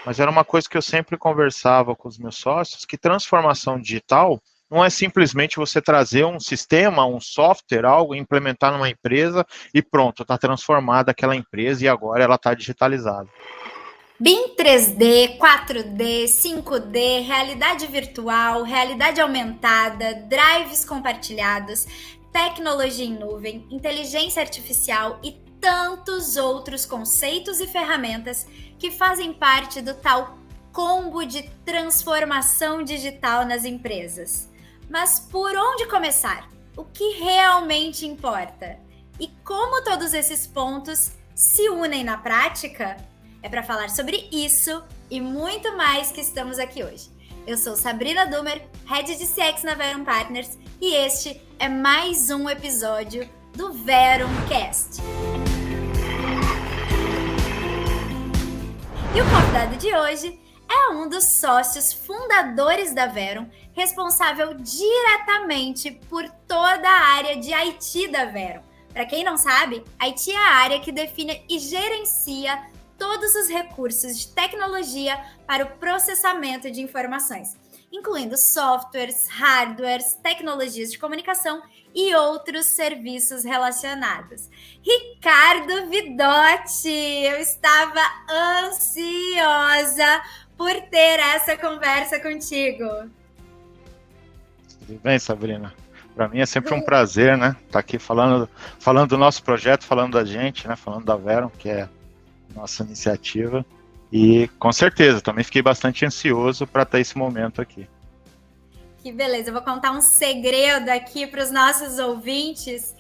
mas era uma coisa que eu sempre conversava com os meus sócios, que transformação digital não é simplesmente você trazer um sistema, um software, algo, implementar numa empresa e pronto, está transformada aquela empresa e agora ela está digitalizada. BIM 3D, 4D, 5D, realidade virtual, realidade aumentada, drives compartilhados, tecnologia em nuvem, inteligência artificial e tantos outros conceitos e ferramentas que fazem parte do tal combo de transformação digital nas empresas. Mas por onde começar? O que realmente importa? E como todos esses pontos se unem na prática? É para falar sobre isso e muito mais que estamos aqui hoje. Eu sou Sabrina Dumer, Head de CX na Verum Partners, e este é mais um episódio do Verumcast. E o convidado de hoje é um dos sócios fundadores da Verum, responsável diretamente por toda a área de IT da Verum. Para quem não sabe, IT é a área que define e gerencia todos os recursos de tecnologia para o processamento de informações, incluindo softwares, hardwares, tecnologias de comunicação e outros serviços relacionados. Ricardo Vidotti, eu estava ansiosa por ter essa conversa contigo. Tudo bem, Sabrina? Para mim é sempre um prazer, né? Estar aqui falando do nosso projeto, falando da gente, né? Falando da Verum, que é nossa iniciativa, e com certeza também fiquei bastante ansioso para ter esse momento aqui. Que beleza, eu vou contar um segredo aqui para os nossos ouvintes.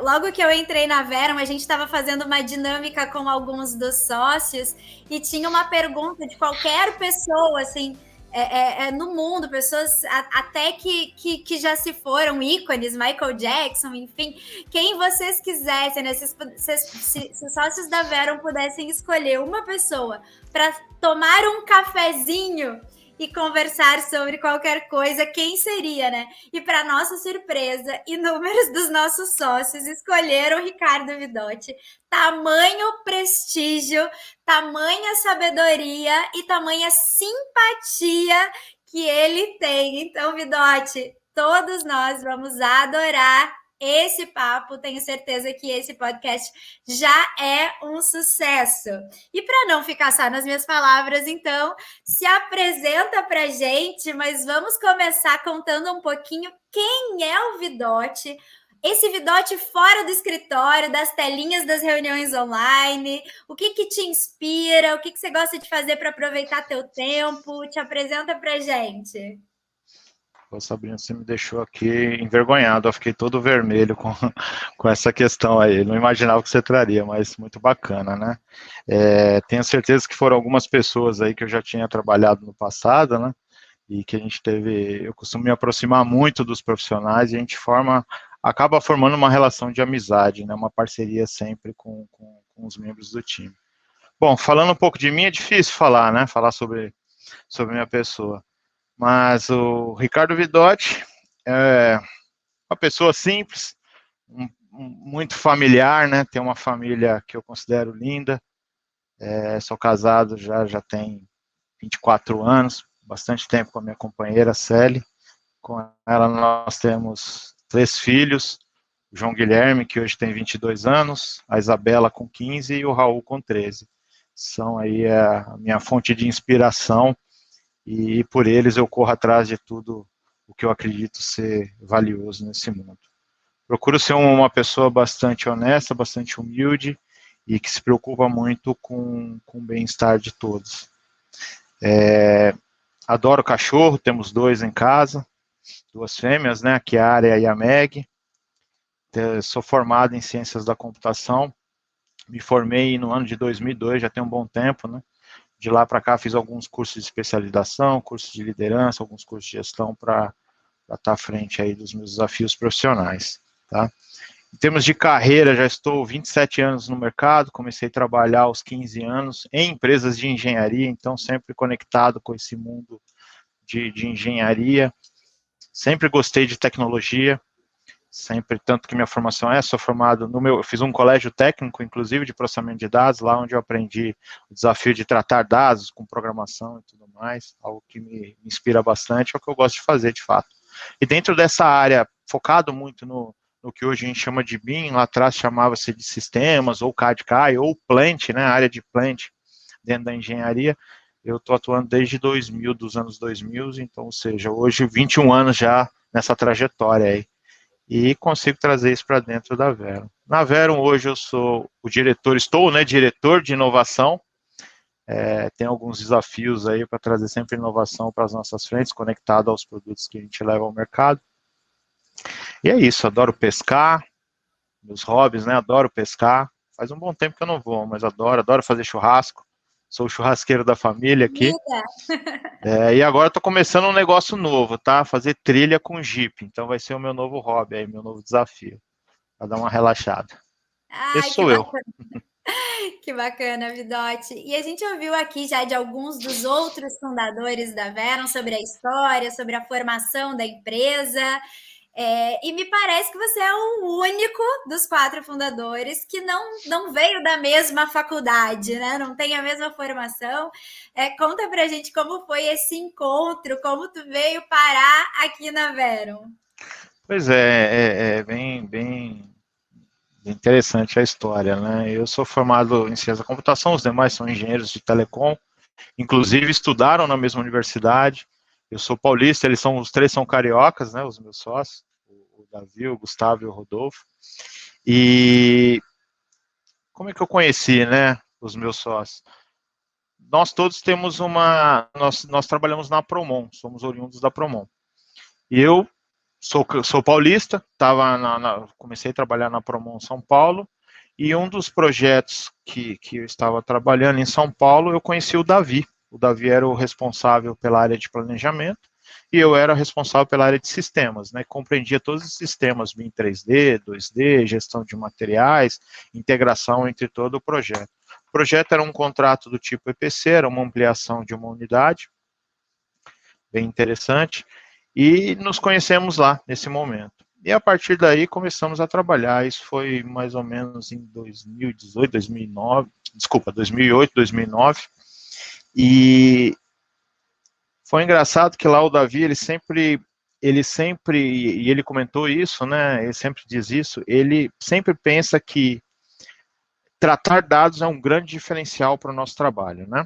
Logo que eu entrei na Verum, a gente estava fazendo uma dinâmica com alguns dos sócios e tinha uma pergunta de qualquer pessoa, assim, no mundo, pessoas até que já se foram, ícones, Michael Jackson, enfim, quem vocês quisessem, né? Se os sócios da Verum pudessem escolher uma pessoa para tomar um cafezinho e conversar sobre qualquer coisa, quem seria, né? E para nossa surpresa, inúmeros dos nossos sócios escolheram o Ricardo Vidotti. Tamanho prestígio, tamanha sabedoria e tamanha simpatia que ele tem. Então, Vidotti, todos nós vamos adorar esse papo. Tenho certeza que esse podcast já é um sucesso. E para não ficar só nas minhas palavras, então, se apresenta para a gente, mas vamos começar contando um pouquinho quem é o Vidotti. Esse Vidotti fora do escritório, das telinhas das reuniões online, o que te inspira, o que você gosta de fazer para aproveitar teu tempo? Te apresenta para a gente. Pô, Sabrina, você me deixou aqui envergonhado, eu fiquei todo vermelho com essa questão aí, não imaginava que você traria, mas muito bacana, né? Tenho certeza que foram algumas pessoas aí que eu já tinha trabalhado no passado, né? E que a gente eu costumo me aproximar muito dos profissionais e a gente acaba formando uma relação de amizade, né? Uma parceria sempre com os membros do time. Bom, falando um pouco de mim, é difícil falar, né? Falar sobre minha pessoa. Mas o Ricardo Vidotti é uma pessoa simples, muito familiar, né? Tem uma família que eu considero linda. Sou casado já tem 24 anos, bastante tempo com a minha companheira, Célia. Com ela nós temos 3 filhos, o João Guilherme, que hoje tem 22 anos, a Isabela com 15 e o Raul com 13. São aí a minha fonte de inspiração e por eles eu corro atrás de tudo o que eu acredito ser valioso nesse mundo. Procuro ser uma pessoa bastante honesta, bastante humilde e que se preocupa muito com o bem-estar de todos. Adoro cachorro, temos 2 em casa, 2 fêmeas, né, a Kiara e a Meg. Sou formado em Ciências da Computação, me formei no ano de 2002, já tem um bom tempo, né? De lá para cá fiz alguns cursos de especialização, cursos de liderança, alguns cursos de gestão para estar à frente aí dos meus desafios profissionais, tá? Em termos de carreira, já estou 27 anos no mercado, comecei a trabalhar aos 15 anos em empresas de engenharia, então sempre conectado com esse mundo de engenharia. Sempre gostei de tecnologia, sempre, tanto que minha formação sou formado eu fiz um colégio técnico, inclusive, de processamento de dados, lá onde eu aprendi o desafio de tratar dados com programação e tudo mais, algo que me inspira bastante, é o que eu gosto de fazer, de fato. E dentro dessa área, focado muito no que hoje a gente chama de BIM, lá atrás chamava-se de sistemas, ou CAD/CAM, ou Plant, né, a área de Plant, dentro da engenharia, eu estou atuando desde 2000, dos anos 2000, então, ou seja, hoje 21 anos já nessa trajetória aí, e consigo trazer isso para dentro da Verum. Na Verum, hoje eu sou o diretor, diretor de inovação, tem alguns desafios aí para trazer sempre inovação para as nossas frentes, conectado aos produtos que a gente leva ao mercado. E é isso, adoro pescar, meus hobbies, né, adoro pescar, faz um bom tempo que eu não vou, mas adoro fazer churrasco, sou o churrasqueiro da família aqui. E agora estou começando um negócio novo, tá? Fazer trilha com Jeep. Então vai ser o meu novo hobby, aí, meu novo desafio. Para dar uma relaxada. Esse sou eu. Que bacana, Vidotti. E a gente ouviu aqui já de alguns dos outros fundadores da Verum sobre a história, sobre a formação da empresa. E me parece que você é o único dos 4 fundadores que não veio da mesma faculdade, né? Não tem a mesma formação. Conta pra gente como foi esse encontro, como tu veio parar aqui na Verum. Pois é bem interessante a história, né? Eu sou formado em ciência da computação, os demais são engenheiros de telecom, inclusive estudaram na mesma universidade. Eu sou paulista, os 3 são cariocas, né? Os meus sócios, o Davi, o Gustavo e o Rodolfo. E como é que eu conheci, né, os meus sócios? Nós todos temos nós trabalhamos na Promon, somos oriundos da Promon. E eu sou paulista, comecei a trabalhar na Promon São Paulo, e um dos projetos que eu estava trabalhando em São Paulo, eu conheci o Davi. O Davi era o responsável pela área de planejamento, e eu era responsável pela área de sistemas, né? Compreendia todos os sistemas, BIM 3D, 2D, gestão de materiais, integração entre todo o projeto. O projeto era um contrato do tipo EPC, era uma ampliação de uma unidade, bem interessante, e nos conhecemos lá, nesse momento. E a partir daí começamos a trabalhar, isso foi mais ou menos em 2018, 2009, 2008, 2009, e foi engraçado que lá o Davi, ele sempre, e ele comentou isso, né, ele sempre diz isso, ele sempre pensa que tratar dados é um grande diferencial para o nosso trabalho, né,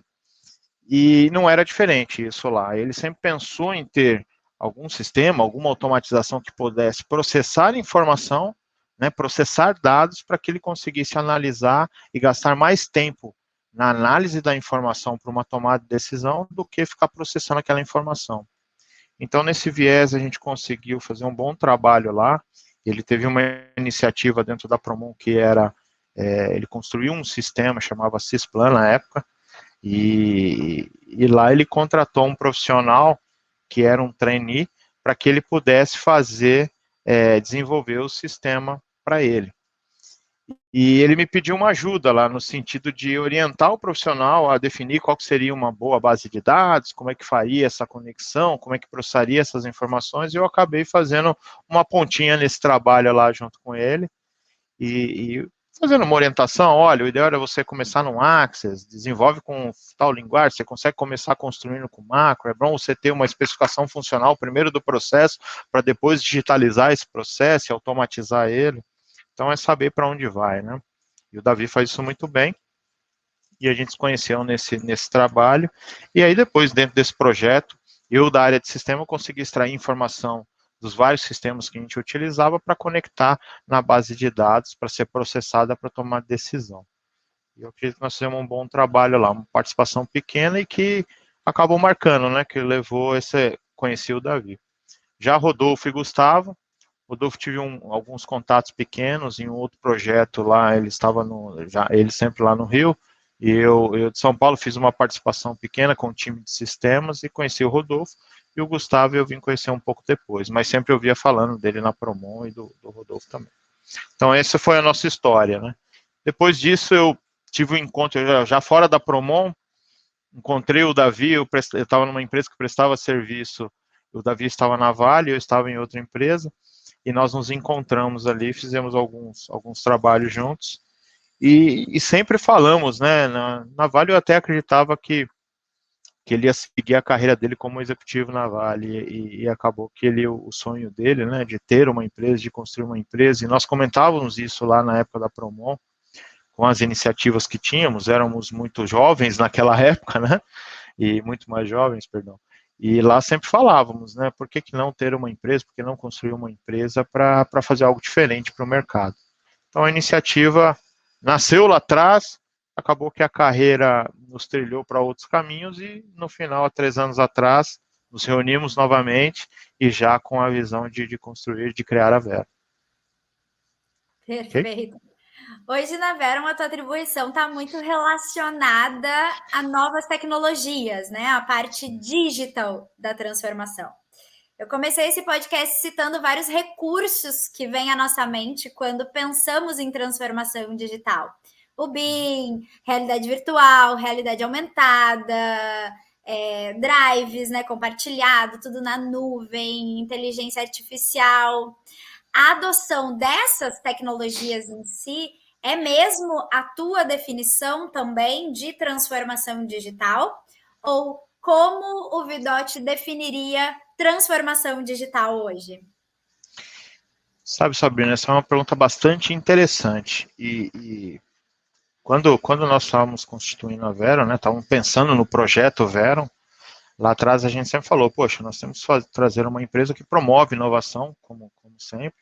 e não era diferente isso lá, ele sempre pensou em ter algum sistema, alguma automatização que pudesse processar informação, né, processar dados para que ele conseguisse analisar e gastar mais tempo na análise da informação para uma tomada de decisão do que ficar processando aquela informação. Então, nesse viés, a gente conseguiu fazer um bom trabalho lá. Ele teve uma iniciativa dentro da Promon que era, ele construiu um sistema, chamava Sysplan na época, e lá ele contratou um profissional que era um trainee, para que ele pudesse desenvolver o sistema para ele. E ele me pediu uma ajuda lá, no sentido de orientar o profissional a definir qual seria uma boa base de dados, como é que faria essa conexão, como é que processaria essas informações, e eu acabei fazendo uma pontinha nesse trabalho lá junto com ele, e fazendo uma orientação, olha, o ideal era você começar no Access, desenvolve com tal linguagem, você consegue começar construindo com macro, é bom você ter uma especificação funcional primeiro do processo, para depois digitalizar esse processo e automatizar ele. Então é saber para onde vai, né? E o Davi faz isso muito bem, e a gente se conheceu nesse trabalho, e aí depois, dentro desse projeto, eu da área de sistema consegui extrair informação dos vários sistemas que a gente utilizava para conectar na base de dados para ser processada para tomar decisão. E eu acredito que nós fizemos um bom trabalho lá, uma participação pequena e que acabou marcando, né, que levou conheci o Davi. Já Rodolfo e Gustavo, Rodolfo tive alguns contatos pequenos em um outro projeto lá, ele sempre lá no Rio, e eu de São Paulo fiz uma participação pequena com o time de sistemas e conheci o Rodolfo, e o Gustavo eu vim conhecer um pouco depois, mas sempre eu via falando dele na Promon e do Rodolfo também. Então essa foi a nossa história, né? Depois disso eu tive um encontro, já fora da Promon, encontrei o Davi, eu estava numa empresa que prestava serviço, o Davi estava na Vale, eu estava em outra empresa, e nós nos encontramos ali, fizemos alguns trabalhos juntos, e sempre falamos, né, na Vale eu até acreditava que ele ia seguir a carreira dele como executivo na Vale, e acabou que o sonho dele, né, de ter uma empresa, de construir uma empresa, e nós comentávamos isso lá na época da Promon, com as iniciativas que tínhamos, éramos muito jovens naquela época, né, e muito mais jovens, perdão, e lá sempre falávamos, né, por que não ter uma empresa, por que não construir uma empresa para fazer algo diferente para o mercado. Então a iniciativa nasceu lá atrás, acabou que a carreira nos trilhou para outros caminhos e no final, há 3 anos atrás, nos reunimos novamente e já com a visão de construir, de criar a Vera. Perfeito. Okay? Hoje na Vera, a tua atribuição está muito relacionada a novas tecnologias, né? A parte digital da transformação. Eu comecei esse podcast citando vários recursos que vêm à nossa mente quando pensamos em transformação digital. O BIM, realidade virtual, realidade aumentada, drives, né, compartilhado, tudo na nuvem, inteligência artificial. A adoção dessas tecnologias em si é mesmo a tua definição também de transformação digital? Ou como o Vidotti definiria transformação digital hoje? Sabe, Sabrina, essa é uma pergunta bastante interessante. E quando nós estávamos constituindo a Vera, né, estávamos pensando no projeto Vera, lá atrás a gente sempre falou, poxa, nós temos que trazer uma empresa que promove inovação, como sempre,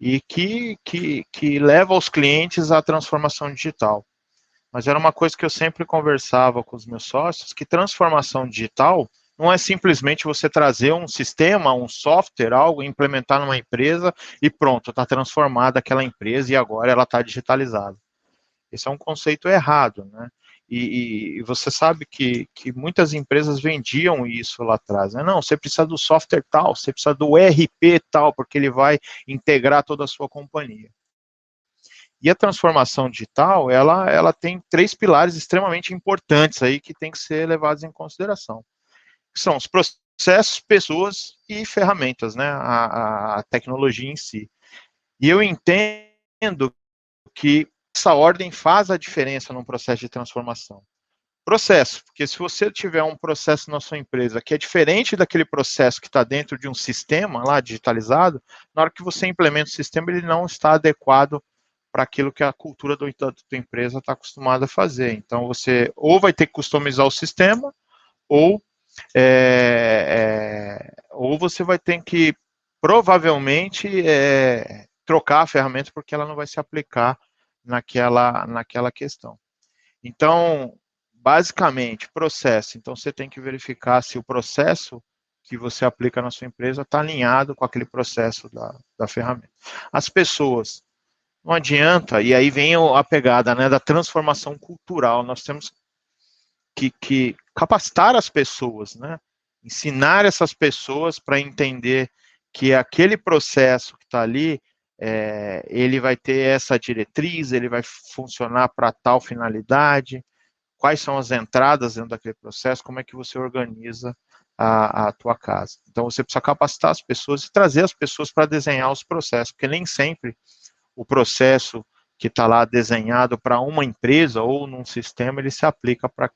e que leva os clientes à transformação digital. Mas era uma coisa que eu sempre conversava com os meus sócios, que transformação digital não é simplesmente você trazer um sistema, um software, algo, implementar numa empresa e pronto, está transformada aquela empresa e agora ela está digitalizada. Esse é um conceito errado, né? E você sabe que muitas empresas vendiam isso lá atrás, né? Não, você precisa do software tal, você precisa do ERP tal, porque ele vai integrar toda a sua companhia. E a transformação digital, ela tem 3 pilares extremamente importantes aí que tem que ser levados em consideração. Que são os processos, pessoas e ferramentas, né? A tecnologia em si. E eu entendo que essa ordem faz a diferença num processo de transformação. Processo, porque se você tiver um processo na sua empresa que é diferente daquele processo que está dentro de um sistema lá digitalizado, na hora que você implementa o sistema, ele não está adequado para aquilo que a cultura da tua empresa está acostumada a fazer. Então, você ou vai ter que customizar o sistema, ou você vai ter que, provavelmente, trocar a ferramenta, porque ela não vai se aplicar naquela questão. Então, basicamente, processo. Então, você tem que verificar se o processo que você aplica na sua empresa está alinhado com aquele processo da ferramenta. As pessoas, não adianta, e aí vem a pegada, né, da transformação cultural. Nós temos que capacitar as pessoas, né, ensinar essas pessoas para entender que aquele processo que está ali, ele vai ter essa diretriz, ele vai funcionar para tal finalidade, quais são as entradas dentro daquele processo, como é que você organiza a tua casa. Então, você precisa capacitar as pessoas e trazer as pessoas para desenhar os processos, porque nem sempre o processo que está lá desenhado para uma empresa ou num sistema, ele se aplica para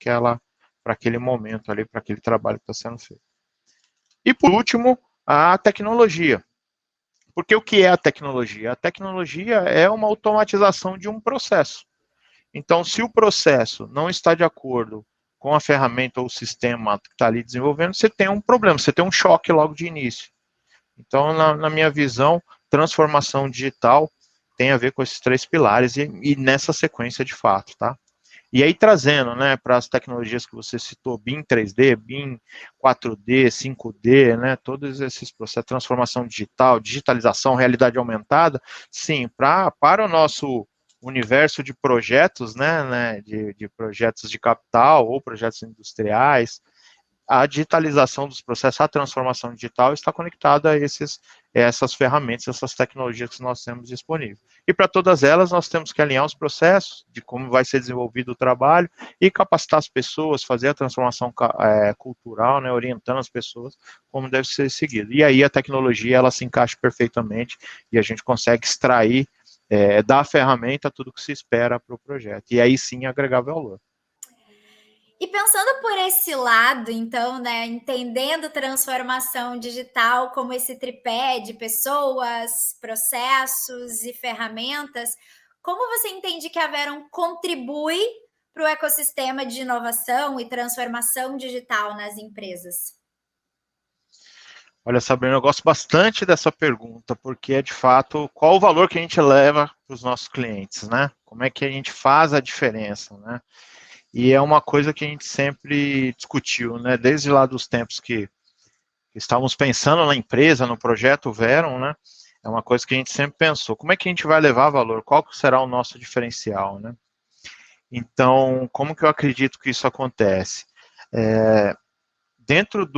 aquele momento ali, para aquele trabalho que está sendo feito. E, por último, a tecnologia. Porque o que é a tecnologia? A tecnologia é uma automatização de um processo. Então, se o processo não está de acordo com a ferramenta ou o sistema que está ali desenvolvendo, você tem um problema, você tem um choque logo de início. Então, na minha visão, transformação digital tem a ver com esses 3 pilares e nessa sequência de fato, tá? E aí, trazendo, né, para as tecnologias que você citou, BIM 3D, BIM 4D, 5D, né, todos esses processos, transformação digital, digitalização, realidade aumentada, sim, para o nosso universo de projetos, né, de projetos de capital ou projetos industriais, a digitalização dos processos, a transformação digital está conectada a essas ferramentas, essas tecnologias que nós temos disponíveis. E para todas elas, nós temos que alinhar os processos de como vai ser desenvolvido o trabalho e capacitar as pessoas, fazer a transformação cultural, né, orientando as pessoas como deve ser seguido. E aí a tecnologia, ela se encaixa perfeitamente e a gente consegue extrair da ferramenta tudo que se espera para o projeto. E aí sim agregar valor. E pensando por esse lado, então, né, entendendo transformação digital como esse tripé de pessoas, processos e ferramentas, como você entende que a Verum contribui para o ecossistema de inovação e transformação digital nas empresas? Olha, Sabrina, eu gosto bastante dessa pergunta, porque é de fato qual o valor que a gente leva para os nossos clientes, né? Como é que a gente faz a diferença, né? E é uma coisa que a gente sempre discutiu, né? Desde lá dos tempos que estávamos pensando na empresa, no projeto Verum, né? É uma coisa que a gente sempre pensou. Como é que a gente vai levar valor? Qual será o nosso diferencial, né? Então, como que eu acredito que isso acontece? Dentro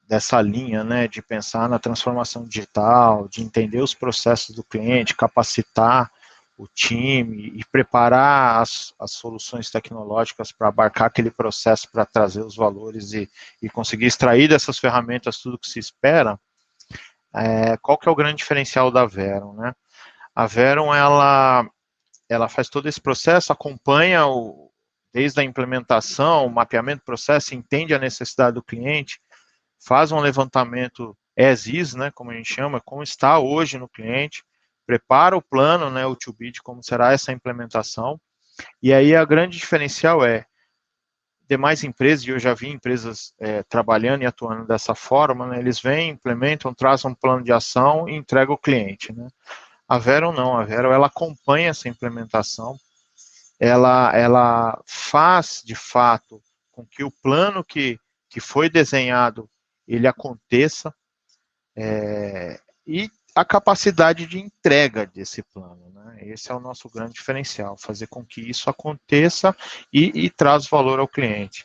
dessa linha, né, de pensar na transformação digital, de entender os processos do cliente, capacitar o time e preparar as soluções tecnológicas para abarcar aquele processo, para trazer os valores e conseguir extrair dessas ferramentas tudo que se espera, qual que é o grande diferencial da Verum, né? A Verum, ela faz todo esse processo, acompanha desde a implementação, o mapeamento do processo, entende a necessidade do cliente, faz um levantamento as is, né, como a gente chama, como está hoje no cliente, prepara o plano, né, o to be, de como será essa implementação, e aí a grande diferencial demais empresas, e eu já vi empresas trabalhando e atuando dessa forma, né, eles vêm, implementam, trazem um plano de ação e entregam ao cliente, né. A Verum não, a Verum, ela acompanha essa implementação, ela faz, de fato, com que o plano que foi desenhado, ele aconteça, e a capacidade de entrega desse plano, né? Esse é o nosso grande diferencial, fazer com que isso aconteça e traz valor ao cliente.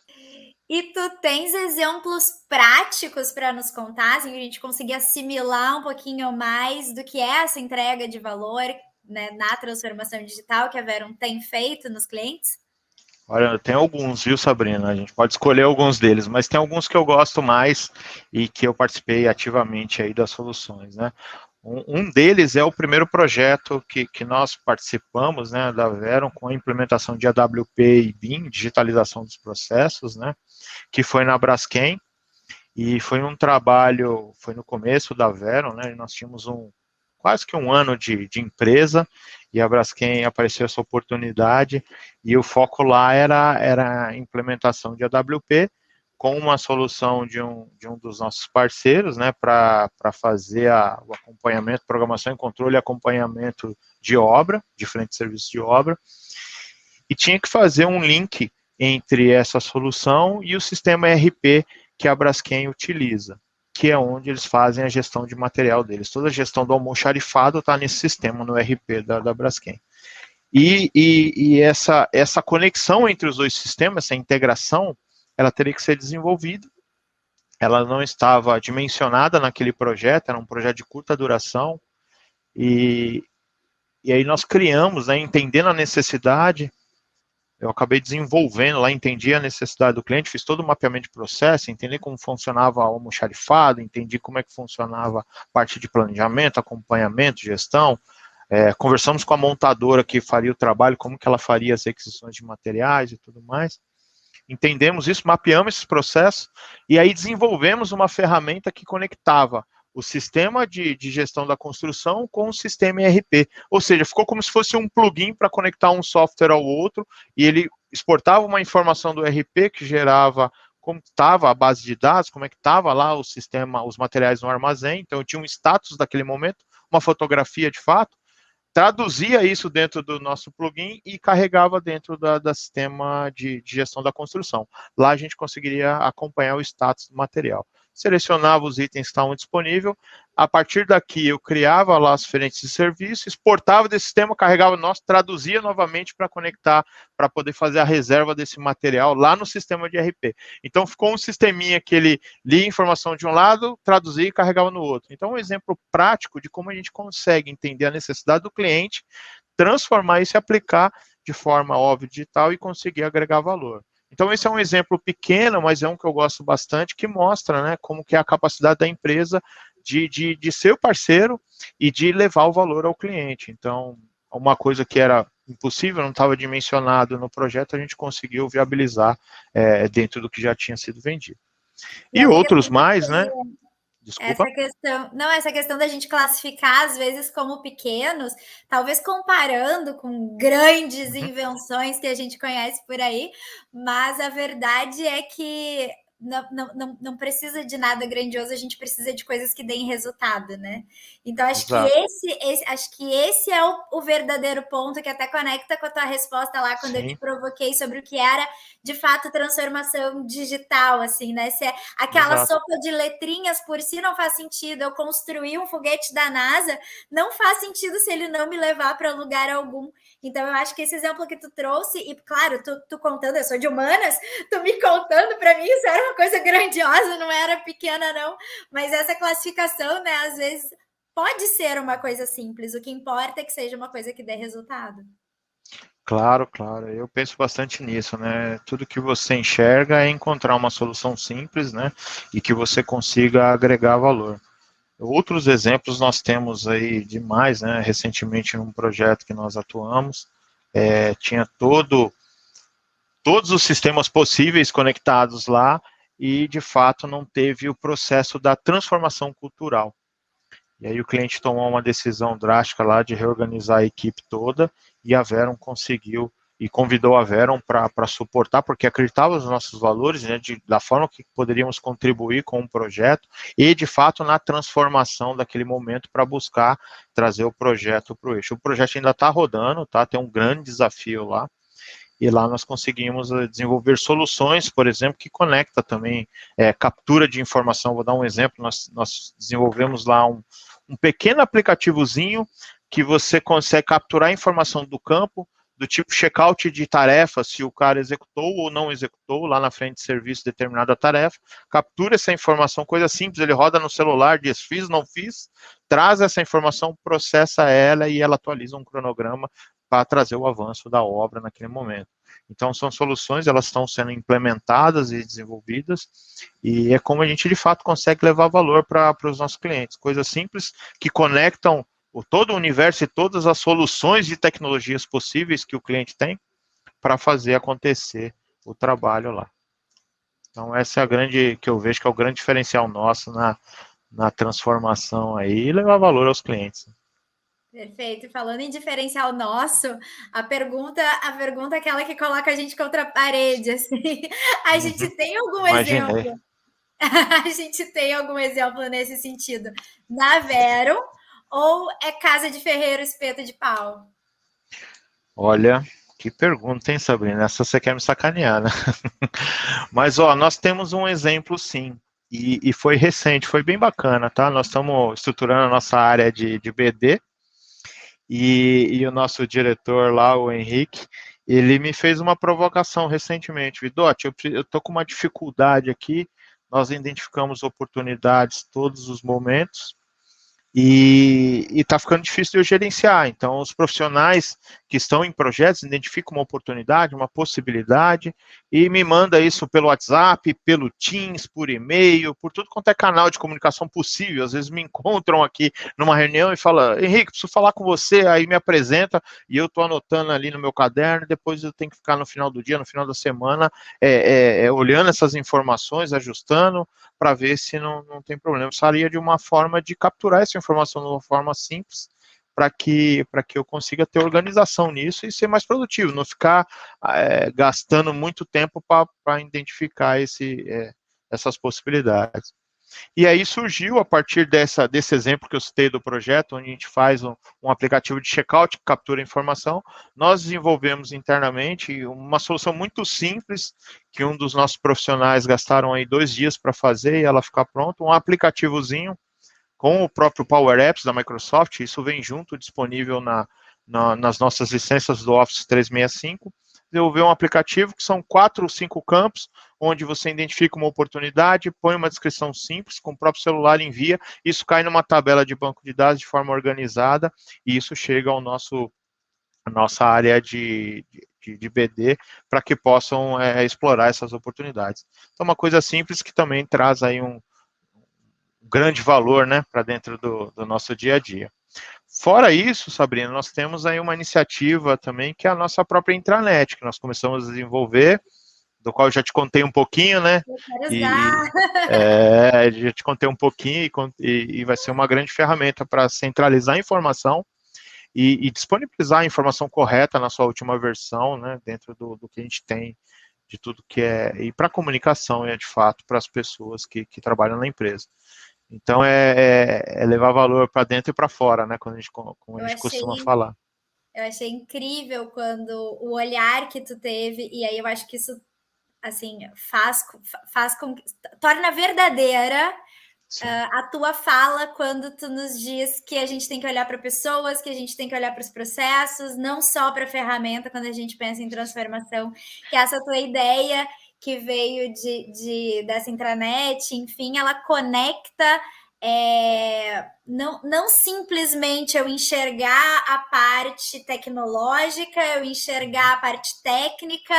E tu tens exemplos práticos para nos contar, assim, que a gente conseguir assimilar um pouquinho mais do que é essa entrega de valor, né, na transformação digital que a Verum tem feito nos clientes? Olha, tem alguns, viu, Sabrina? A gente pode escolher alguns deles, mas tem alguns que eu gosto mais e que eu participei ativamente aí das soluções, né? Um deles é o primeiro projeto que nós participamos, né, da Verum, com a implementação de AWP e BIM, digitalização dos processos, né, que foi na Braskem, e foi um trabalho, foi no começo da Verum, né, nós tínhamos quase que um ano de empresa, e a Braskem apareceu essa oportunidade, e o foco lá era a implementação de AWP, com uma solução de um dos nossos parceiros, né, para fazer o acompanhamento, programação e controle e acompanhamento de obra, diferentes serviços de obra, e tinha que fazer um link entre essa solução e o sistema ERP que a Braskem utiliza, que é onde eles fazem a gestão de material deles. Toda a gestão do almoxarifado está nesse sistema, no ERP da Braskem. E essa conexão entre os dois sistemas, essa integração, ela teria que ser desenvolvida. Ela não estava dimensionada naquele projeto, era um projeto de curta duração, e aí nós criamos, né, entendendo a necessidade, eu acabei desenvolvendo lá, entendi a necessidade do cliente, fiz todo o mapeamento de processo, entendi como funcionava o almoxarifado, entendi como é que funcionava a parte de planejamento, acompanhamento, gestão, conversamos com a montadora que faria o trabalho, como que ela faria as requisições de materiais e tudo mais, entendemos isso, mapeamos esses processos, e aí desenvolvemos uma ferramenta que conectava o sistema de gestão da construção com o sistema ERP, ou seja, ficou como se fosse um plugin para conectar um software ao outro, e ele exportava uma informação do ERP que gerava como estava a base de dados, como é que estava lá o sistema, os materiais no armazém, então eu tinha um status daquele momento, uma fotografia de fato, traduzia isso dentro do nosso plugin e carregava dentro da sistema de gestão da construção. Lá a gente conseguiria acompanhar o status do material. selecionava os itens que estavam disponíveis, a partir daqui eu criava lá as frentes de serviço, exportava desse sistema, carregava nosso, traduzia novamente para conectar, para poder fazer a reserva desse material lá no sistema de ERP. Então ficou um sisteminha que ele lia informação de um lado, traduzia e carregava no outro. Então um exemplo prático de como a gente consegue entender a necessidade do cliente, transformar isso e aplicar de forma óbvia digital e conseguir agregar valor. Então esse é um exemplo pequeno, mas é um que eu gosto bastante, que mostra, né, como que é a capacidade da empresa de ser o parceiro e de levar o valor ao cliente. Então, uma coisa que era impossível, não estava dimensionado no projeto, a gente conseguiu viabilizar dentro do que já tinha sido vendido. E outros mais, né? Desculpa. Essa questão da gente classificar, às vezes, como pequenos, talvez comparando com grandes invenções que a gente conhece por aí, mas a verdade é que não precisa de nada grandioso, a gente precisa de coisas que deem resultado, né? Então, acho que esse é o verdadeiro ponto, que até conecta com a tua resposta lá, quando eu te provoquei sobre o que era, de fato, transformação digital, assim, né? Se aquela sopa de letrinhas por si não faz sentido, eu construir um foguete da NASA, não faz sentido se ele não me levar para lugar algum. Então, eu acho que esse exemplo que tu trouxe, e claro, tu contando, eu sou de humanas, tu me contando, para mim isso era uma coisa grandiosa, não era pequena não, mas essa classificação, né, às vezes pode ser uma coisa simples, o que importa é que seja uma coisa que dê resultado. Claro, claro, eu penso bastante nisso, né, tudo que você enxerga é encontrar uma solução simples, né, e que você consiga agregar valor. Outros exemplos nós temos aí demais, né? Recentemente num projeto que nós atuamos, tinha todos os sistemas possíveis conectados lá e de fato não teve o processo da transformação cultural. E aí o cliente tomou uma decisão drástica lá de reorganizar a equipe toda e a Verum conseguiu e convidou a Verum para suportar, porque acreditava nos nossos valores, né, da forma que poderíamos contribuir com o projeto e, de fato, na transformação daquele momento para buscar trazer o projeto para o eixo. O projeto ainda está rodando, tá? Tem um grande desafio lá, e lá nós conseguimos desenvolver soluções, por exemplo, que conecta também captura de informação. Vou dar um exemplo, nós desenvolvemos lá um pequeno aplicativozinho que você consegue capturar a informação do campo, do tipo checkout de tarefa, se o cara executou ou não executou, lá na frente de serviço determinada tarefa, captura essa informação, coisa simples, ele roda no celular, diz fiz, não fiz, traz essa informação, processa ela e ela atualiza um cronograma para trazer o avanço da obra naquele momento. Então, são soluções, elas estão sendo implementadas e desenvolvidas, e é como a gente, de fato, consegue levar valor para os nossos clientes. Coisas simples que conectam todo o universo e todas as soluções de tecnologias possíveis que o cliente tem para fazer acontecer o trabalho lá. Então, essa é a grande, que eu vejo que é o grande diferencial nosso na transformação aí, e levar valor aos clientes. Perfeito. Falando em diferencial nosso, a pergunta é aquela que coloca a gente contra a parede, assim. A gente tem algum exemplo? A gente tem algum exemplo nesse sentido? Na Verum ou é casa de ferreiro, espeto de pau? Olha, que pergunta, hein, Sabrina? Essa você quer me sacanear, né? Mas, ó, nós temos um exemplo, sim. E foi recente, foi bem bacana, tá? Nós estamos estruturando a nossa área de BD, e o nosso diretor lá, o Henrique, ele me fez uma provocação recentemente. Vidotti, eu tô com uma dificuldade aqui, nós identificamos oportunidades todos os momentos, e está ficando difícil de eu gerenciar. Então, os profissionais que estão em projetos identificam uma oportunidade, uma possibilidade, e me manda isso pelo WhatsApp, pelo Teams, por e-mail, por tudo quanto é canal de comunicação possível. Às vezes me encontram aqui numa reunião e falam, Henrique, preciso falar com você, aí me apresenta, e eu estou anotando ali no meu caderno, depois eu tenho que ficar no final do dia, no final da semana, olhando essas informações, ajustando, para ver se não tem problema. Eu gostaria de uma forma de capturar essa informação de uma forma simples, para que eu consiga ter organização nisso e ser mais produtivo, não ficar gastando muito tempo para identificar essas possibilidades. E aí surgiu, a partir desse exemplo que eu citei do projeto, onde a gente faz um aplicativo de checkout que captura informação, nós desenvolvemos internamente uma solução muito simples, que um dos nossos profissionais gastaram aí 2 dias para fazer e ela ficar pronta, um aplicativozinho com o próprio Power Apps da Microsoft, isso vem junto, disponível nas nossas licenças do Office 365, desenvolver um aplicativo que são 4 ou 5 campos, onde você identifica uma oportunidade, põe uma descrição simples, com o próprio celular envia, isso cai numa tabela de banco de dados de forma organizada, e isso chega ao a nossa área de BD, para que possam explorar essas oportunidades. Então, uma coisa simples que também traz aí um grande valor, né, para dentro do nosso dia a dia. Fora isso, Sabrina, nós temos aí uma iniciativa também, que é a nossa própria intranet, que nós começamos a desenvolver, do qual eu já te contei um pouquinho, né? Eu quero usar. Já te contei um pouquinho e vai ser uma grande ferramenta para centralizar a informação e disponibilizar a informação correta na sua última versão, né? Dentro do que a gente tem, de tudo que e para a comunicação, de fato, para as pessoas que trabalham na empresa. Então, é levar valor para dentro e para fora, né? Como a gente costuma falar. Eu achei incrível quando o olhar que tu teve, e aí eu acho que isso, assim, torna verdadeira a tua fala quando tu nos diz que a gente tem que olhar para pessoas, que a gente tem que olhar para os processos, não só para a ferramenta, quando a gente pensa em transformação, que essa tua ideia que veio dessa intranet, enfim, ela conecta não simplesmente eu enxergar a parte tecnológica, eu enxergar a parte técnica,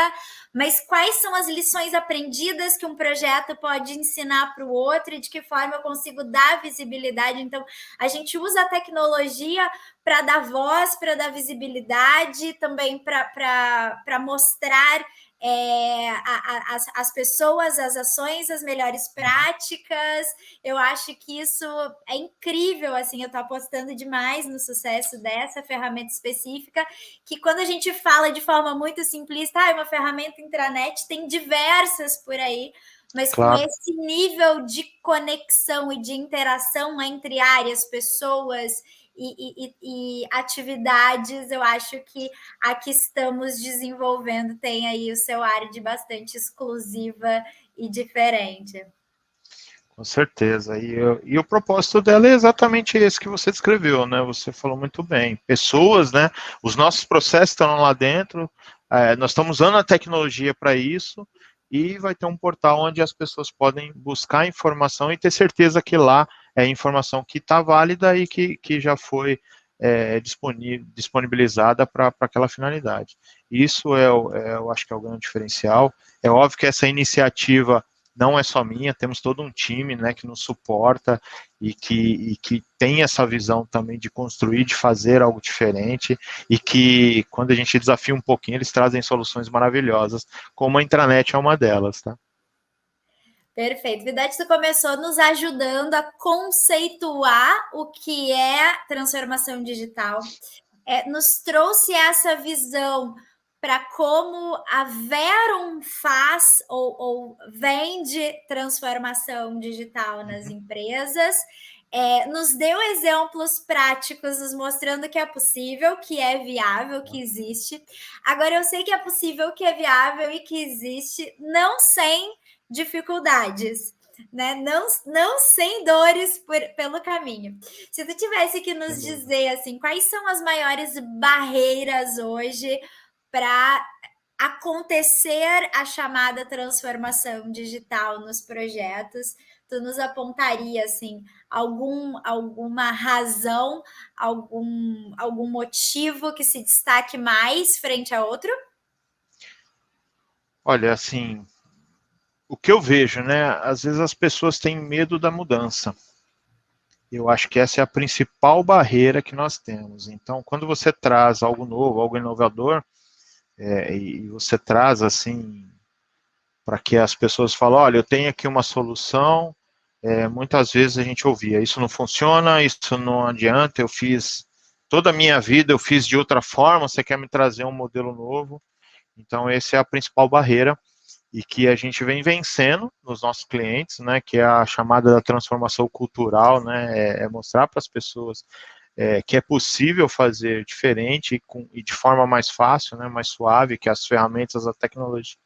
mas quais são as lições aprendidas que um projeto pode ensinar para o outro e de que forma eu consigo dar visibilidade. Então, a gente usa a tecnologia para dar voz, para dar visibilidade, também para mostrar as pessoas, as ações, as melhores práticas. Eu acho que isso é incrível, assim, eu estou apostando demais no sucesso dessa ferramenta específica, que quando a gente fala de forma muito simplista, uma ferramenta intranet, tem diversas por aí, mas claro, com esse nível de conexão e de interação entre áreas, pessoas e atividades, eu acho que a que estamos desenvolvendo tem aí o seu ar de bastante exclusiva e diferente. Com certeza, e o propósito dela é exatamente esse que você descreveu, né? Você falou muito bem. Pessoas, né? Os nossos processos estão lá dentro, nós estamos usando a tecnologia para isso, e vai ter um portal onde as pessoas podem buscar informação e ter certeza que lá é informação que está válida e que já foi disponibilizada para aquela finalidade. Isso eu acho que é o grande diferencial. É óbvio que essa iniciativa não é só minha, temos todo um time, né, que nos suporta e que tem essa visão também de construir, de fazer algo diferente, e que quando a gente desafia um pouquinho, eles trazem soluções maravilhosas, como a intranet é uma delas, tá? Perfeito. Videte, tu começou nos ajudando a conceituar o que é transformação digital. Nos trouxe essa visão para como a Verum faz ou vende transformação digital nas empresas. Nos deu exemplos práticos, nos mostrando que é possível, que é viável, que existe. Agora, eu sei que é possível, que é viável e que existe, não sem dificuldades, né? Não sem dores pelo caminho. Se tu tivesse que nos dizer assim, quais são as maiores barreiras hoje para acontecer a chamada transformação digital nos projetos, tu nos apontaria assim alguma razão, algum motivo que se destaque mais frente a outro? Olha, assim, o que eu vejo, né? Às vezes as pessoas têm medo da mudança. Eu acho que essa é a principal barreira que nós temos. Então, quando você traz algo novo, algo inovador, e você traz assim, para que as pessoas falem, olha, eu tenho aqui uma solução, muitas vezes a gente ouvia, isso não funciona, isso não adianta, eu fiz toda a minha vida, eu fiz de outra forma, você quer me trazer um modelo novo? Então, essa é a principal barreira. e que a gente vem vencendo nos nossos clientes, né, que é a chamada da transformação cultural, né, é mostrar para as pessoas que é possível fazer diferente e de forma mais fácil, né, mais suave, que as ferramentas, a tecnologia,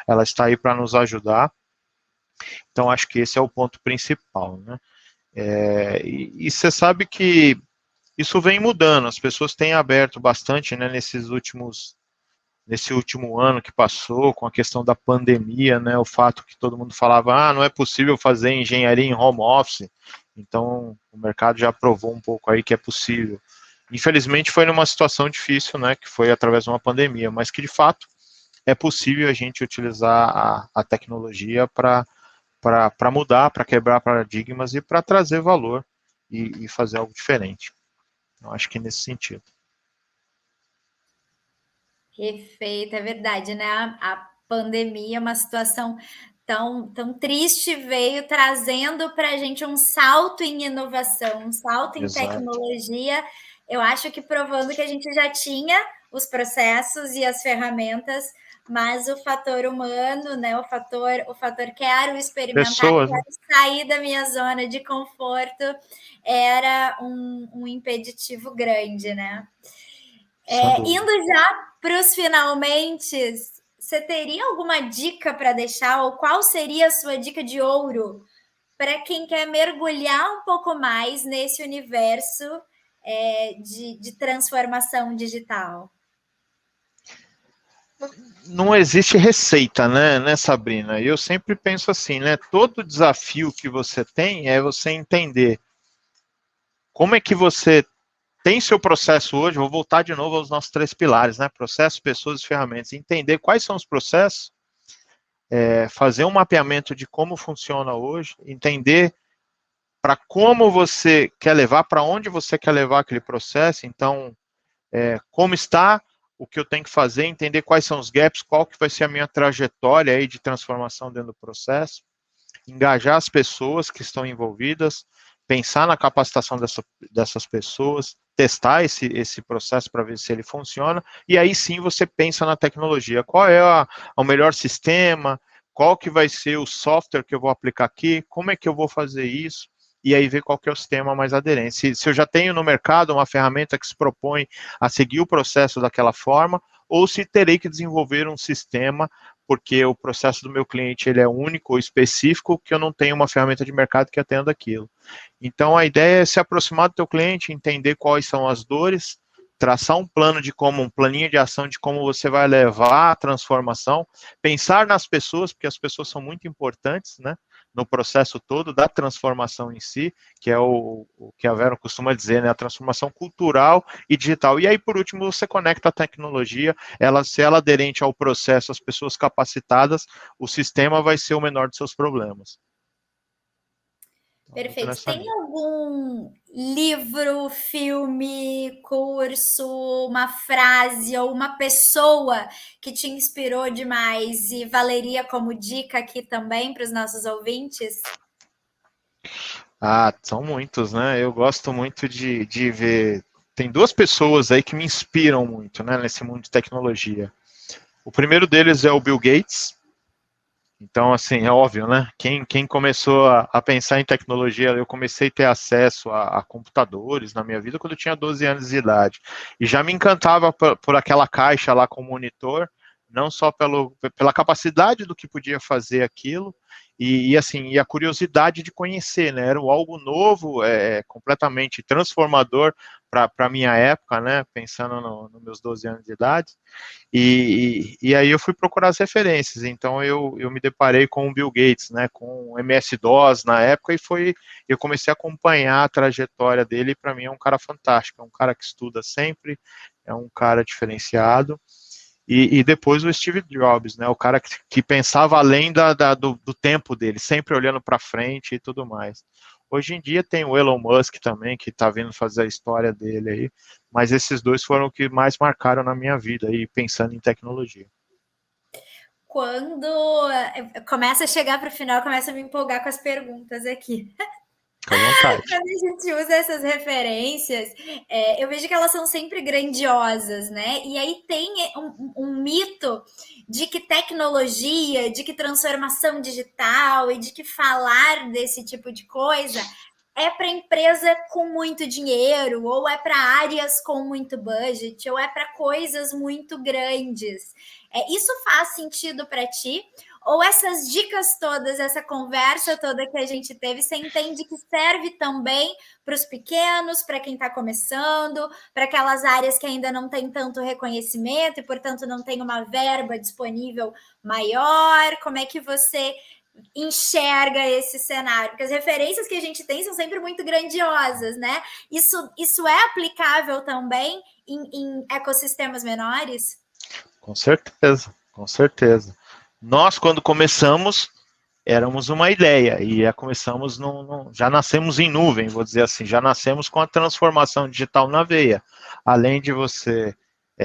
ela está aí para nos ajudar. Então, acho que esse é o ponto principal, né. E você sabe que isso vem mudando, as pessoas têm aberto bastante, né, nesse último ano que passou, com a questão da pandemia, né, o fato que todo mundo falava, não é possível fazer engenharia em home office, então o mercado já provou um pouco aí que é possível. Infelizmente foi numa situação difícil, né, que foi através de uma pandemia, mas que de fato é possível a gente utilizar a tecnologia para mudar, para quebrar paradigmas e para trazer valor e fazer algo diferente. Eu acho que nesse sentido. Perfeito, é verdade, né? A pandemia é uma situação tão triste, veio trazendo para a gente um salto em inovação, um salto em Exato. tecnologia. Eu acho que provando que a gente já tinha os processos e as ferramentas, mas o fator humano, né? O fator quero experimentar, Pessoas, né? quero sair da minha zona de conforto, era um impeditivo grande, né? Sem dúvida. Indo já para os finalmente, você teria alguma dica para deixar? Ou qual seria a sua dica de ouro para quem quer mergulhar um pouco mais nesse universo de transformação digital? Não existe receita, né, Sabrina? Eu sempre penso assim, né? Todo desafio que você tem é você entender como é que você tem seu processo hoje. Vou voltar de novo aos nossos 3 pilares, né? Processo, pessoas e ferramentas. Entender quais são os processos, fazer um mapeamento de como funciona hoje, entender para como você quer levar, para onde você quer levar aquele processo. Então, como está, o que eu tenho que fazer, entender quais são os gaps, qual que vai ser a minha trajetória aí de transformação dentro do processo, engajar as pessoas que estão envolvidas, pensar na capacitação dessas pessoas, testar esse processo para ver se ele funciona, e aí sim você pensa na tecnologia. Qual é o melhor sistema, qual que vai ser o software que eu vou aplicar aqui, como é que eu vou fazer isso, e aí ver qual que é o sistema mais aderente. Se eu já tenho no mercado uma ferramenta que se propõe a seguir o processo daquela forma, ou se terei que desenvolver um sistema, porque o processo do meu cliente ele é único ou específico, que eu não tenho uma ferramenta de mercado que atenda aquilo. Então, a ideia é se aproximar do teu cliente, entender quais são as dores, traçar um plano um planinho de ação de como você vai levar a transformação, pensar nas pessoas, porque as pessoas são muito importantes, né, no processo todo da transformação em si, que é o que a Vera costuma dizer, né, a transformação cultural e digital. E aí, por último, você conecta a tecnologia, se ela aderente ao processo, as pessoas capacitadas, o sistema vai ser o menor dos seus problemas. Então, muito Perfeito. nessa Tem linha. algum livro, filme, curso, uma frase ou uma pessoa que te inspirou demais e valeria como dica aqui também para os nossos ouvintes? São muitos, né? Eu gosto muito de ver. Tem 2 pessoas aí que me inspiram muito, né, nesse mundo de tecnologia. O primeiro deles é o Bill Gates. Então, assim, é óbvio, né? Quem começou a pensar em tecnologia, eu comecei a ter acesso a computadores na minha vida quando eu tinha 12 anos de idade. E já me encantava por aquela caixa lá com o monitor, não só pela capacidade do que podia fazer aquilo, assim, e a curiosidade de conhecer, né? Era algo novo, completamente transformador para a minha época, né? Pensando nos meus 12 anos de idade. E aí eu fui procurar as referências, então eu me deparei com o Bill Gates, né, com o MS-DOS na época, eu comecei a acompanhar a trajetória dele, e para mim é um cara fantástico, é um cara que estuda sempre, é um cara diferenciado, e depois o Steve Jobs, né, o cara que pensava além do tempo dele, sempre olhando para frente e tudo mais. Hoje em dia tem o Elon Musk também, que está vindo fazer a história dele aí, mas esses 2 foram o que mais marcaram na minha vida, aí, pensando em tecnologia. Quando começa a chegar para o final, começa a me empolgar com as perguntas aqui. Fica à vontade. Quando a gente usa essas referências, eu vejo que elas são sempre grandiosas, né? E aí tem um mito de que tecnologia, de que transformação digital e de que falar desse tipo de coisa é para empresa com muito dinheiro, ou é para áreas com muito budget, ou é para coisas muito grandes. Isso faz sentido para ti? Ou essas dicas todas, essa conversa toda que a gente teve, você entende que serve também para os pequenos, para quem está começando, para aquelas áreas que ainda não tem tanto reconhecimento e, portanto, não tem uma verba disponível maior? Como é que você enxerga esse cenário? Porque as referências que a gente tem são sempre muito grandiosas, né? Isso é aplicável também em ecossistemas menores? Com certeza, com certeza. Nós, quando começamos, éramos uma ideia e já começamos, já nascemos em nuvem, vou dizer assim, já nascemos com a transformação digital na veia. Além de você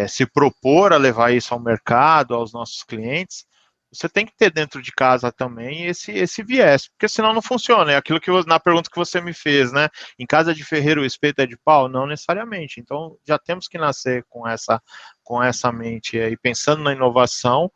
se propor a levar isso ao mercado, aos nossos clientes, você tem que ter dentro de casa também esse viés, porque senão não funciona. É aquilo que na pergunta que você me fez, né? Em casa de ferreiro o espeto é de pau? Não necessariamente. Então já temos que nascer com essa mente aí, pensando na inovação.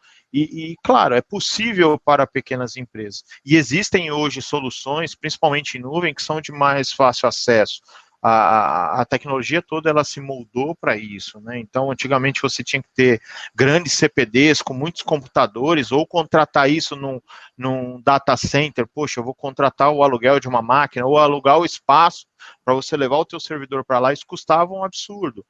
Claro, é possível para pequenas empresas. E existem hoje soluções, principalmente em nuvem, que são de mais fácil acesso. A tecnologia toda ela se moldou para isso, né? Então, antigamente você tinha que ter grandes CPDs com muitos computadores ou contratar isso num data center. Poxa, eu vou contratar o aluguel de uma máquina ou alugar o espaço para você levar o teu servidor para lá. Isso custava um absurdo.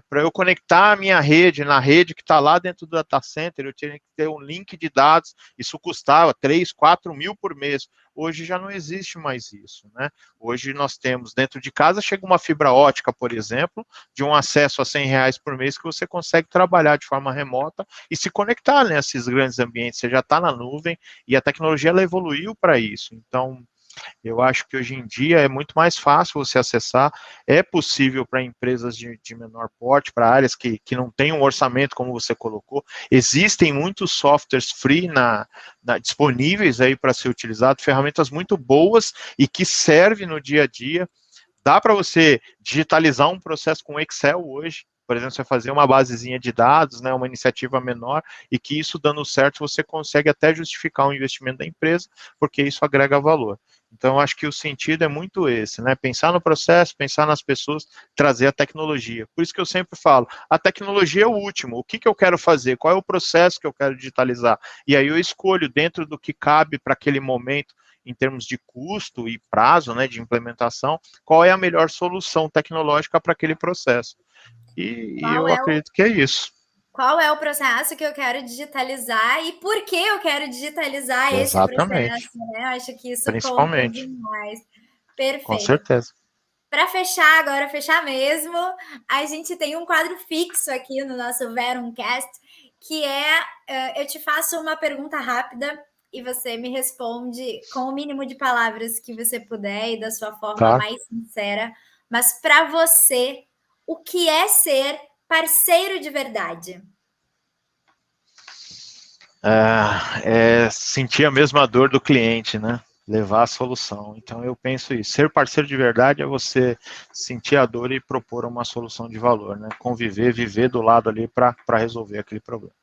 Para eu conectar a minha rede na rede que está lá dentro do data center, eu tinha que ter um link de dados. Isso custava 3, 4 mil por mês. Hoje já não existe mais isso, né? Hoje nós temos, dentro de casa, chega uma fibra ótica, por exemplo, de um acesso a R$ 100 por mês que você consegue trabalhar de forma remota e se conectar nesses grandes ambientes. Você já está na nuvem e a tecnologia ela evoluiu para isso. Então, eu acho que hoje em dia é muito mais fácil você acessar, é possível para empresas de menor porte, para áreas que não têm um orçamento, como você colocou. Existem muitos softwares free disponíveis aí para ser utilizado, ferramentas muito boas e que servem no dia a dia. Dá para você digitalizar um processo com Excel hoje, por exemplo, você fazer uma basezinha de dados, né, uma iniciativa menor, e que isso dando certo, você consegue até justificar o investimento da empresa, porque isso agrega valor. Então, eu acho que o sentido é muito esse, né? Pensar no processo, pensar nas pessoas, trazer a tecnologia. Por isso que eu sempre falo, a tecnologia é o último. O que eu quero fazer? Qual é o processo que eu quero digitalizar? E aí eu escolho, dentro do que cabe para aquele momento, em termos de custo e prazo, né, de implementação, qual é a melhor solução tecnológica para aquele processo. E eu acredito que é isso. Qual é o processo que eu quero digitalizar e por que eu quero digitalizar esse Exatamente. processo, né? Acho que isso conta Principalmente. demais. Com Perfeito. certeza. Para fechar agora, fechar mesmo, a gente tem um quadro fixo aqui no nosso Verumcast, que eu te faço uma pergunta rápida e você me responde com o mínimo de palavras que você puder e da sua forma Claro. mais sincera. Mas para você, o que é ser parceiro de verdade? Sentir a mesma dor do cliente, né? Levar a solução. Então eu penso isso. Ser parceiro de verdade é você sentir a dor e propor uma solução de valor, né? Conviver, viver do lado ali para resolver aquele problema.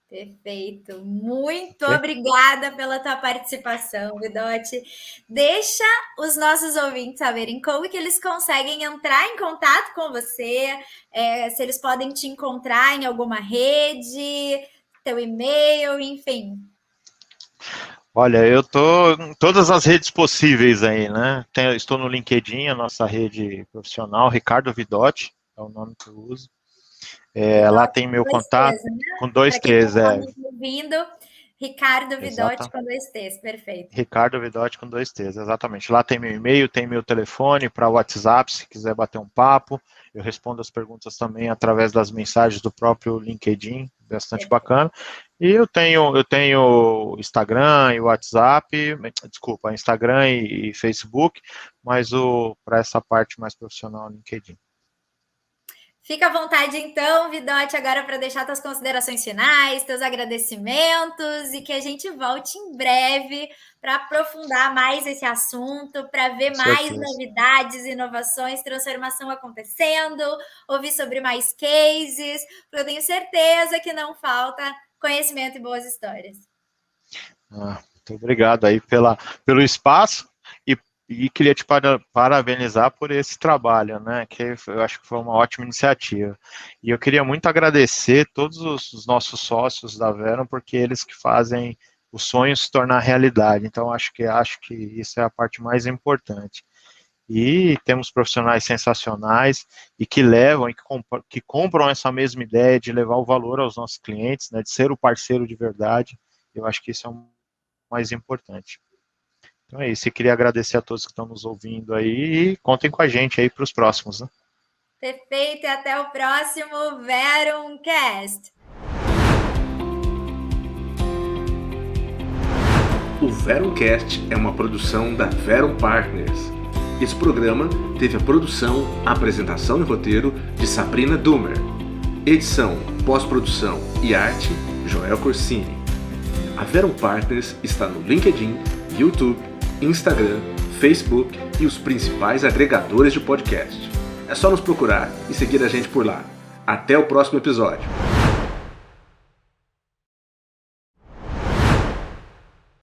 Perfeito. Muito Okay? obrigada pela tua participação, Vidotti. Deixa os nossos ouvintes saberem como que eles conseguem entrar em contato com você, se eles podem te encontrar em alguma rede, teu e-mail, enfim. Olha, eu estou em todas as redes possíveis aí, né? Estou no LinkedIn, a nossa rede profissional, Ricardo Vidotti, é o nome que eu uso. Lá tem meu contato, T's, né? com 2 Para quem T's, está nos ouvindo, Ricardo Vidotti Exato. com 2 T's, perfeito. Ricardo Vidotti com 2 T's, exatamente. Lá tem meu e-mail, tem meu telefone para WhatsApp, se quiser bater um papo. Eu respondo as perguntas também através das mensagens do próprio LinkedIn, bastante bacana. E eu tenho Instagram e WhatsApp, desculpa, Instagram e Facebook, mas para essa parte mais profissional, LinkedIn. Fica à vontade, então, Vidotti, agora para deixar suas considerações finais, seus agradecimentos e que a gente volte em breve para aprofundar mais esse assunto, para ver Com mais certeza. novidades, inovações, transformação acontecendo, ouvir sobre mais cases, porque eu tenho certeza que não falta conhecimento e boas histórias. Muito obrigado aí pelo espaço e queria te parabenizar por esse trabalho, né, que eu acho que foi uma ótima iniciativa. E eu queria muito agradecer todos os nossos sócios da Verum, porque eles que fazem o sonho se tornar realidade. Então, acho que isso é a parte mais importante. E temos profissionais sensacionais e que levam e que compram essa mesma ideia de levar o valor aos nossos clientes, né, de ser o parceiro de verdade. Eu acho que isso é o mais importante. Então é isso, eu queria agradecer a todos que estão nos ouvindo aí e contem com a gente aí para os próximos, né? Perfeito, e até o próximo Verumcast. O Verumcast é uma produção da Verum Partners. Esse programa teve a produção, apresentação e roteiro de Sabrina Dumer. Edição, pós-produção e arte, Joel Corsini. A Verum Partners está no LinkedIn, YouTube, Instagram, Facebook e os principais agregadores de podcast. É só nos procurar e seguir a gente por lá. Até o próximo episódio.